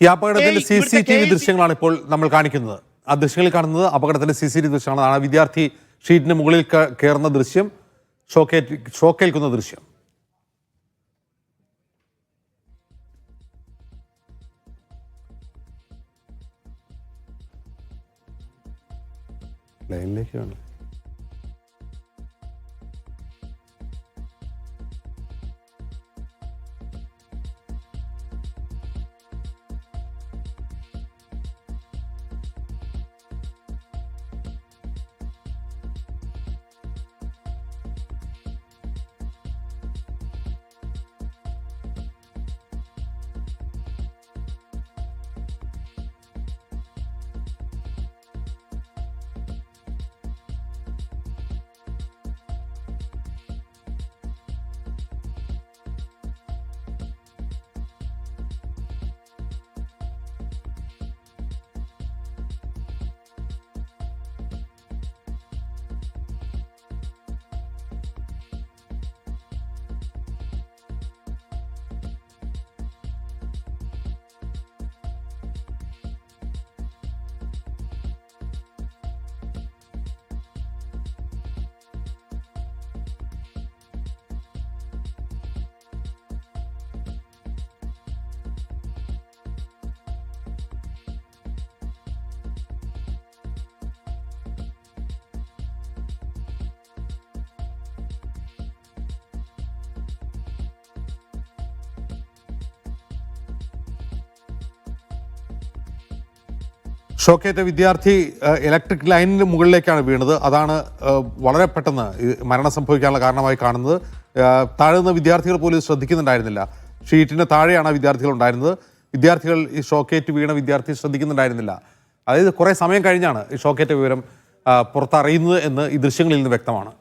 ഈ അപകടത്തിന്റെ CCTV ദൃശ്യങ്ങളാണ് ഇപ്പോൾ നമ്മൾ കാണിക്കുന്നത്. ആ ദൃശ്യങ്ങളിൽ കാണുന്നത് അപകടത്തിന്റെ CCTV ദൃശ്യമാണ്. ആ വിദ്യാർത്ഥി ഷീറ്റിന് മുകളിൽ കയറുന്ന ദൃശ്യം, ഷോക്കേൽക്കുന്ന ദൃശ്യം. ലൈനിലേക്ക് വേണം. ഷോക്കേറ്റ വിദ്യാർത്ഥി ഇലക്ട്രിക് ലൈനിന് മുകളിലേക്കാണ് വീണത്. അതാണ് വളരെ പെട്ടെന്ന് മരണം സംഭവിക്കാനുള്ള കാരണമായി കാണുന്നത്. താഴെ നിന്ന് വിദ്യാർത്ഥികൾ പോലും ശ്രദ്ധിക്കുന്നുണ്ടായിരുന്നില്ല. ഷീറ്റിന് താഴെയാണ് വിദ്യാർത്ഥികൾ ഉണ്ടായിരുന്നത്. വിദ്യാർത്ഥികൾ ഈ ഷോക്കേറ്റ് വീണ വിദ്യാർത്ഥി ശ്രദ്ധിക്കുന്നുണ്ടായിരുന്നില്ല. അതായത് കുറേ സമയം കഴിഞ്ഞാണ് ഈ ഷോക്കേറ്റ വിവരം പുറത്തറിയുന്നത് എന്ന് ഈ ദൃശ്യങ്ങളിൽ നിന്ന് വ്യക്തമാണ്.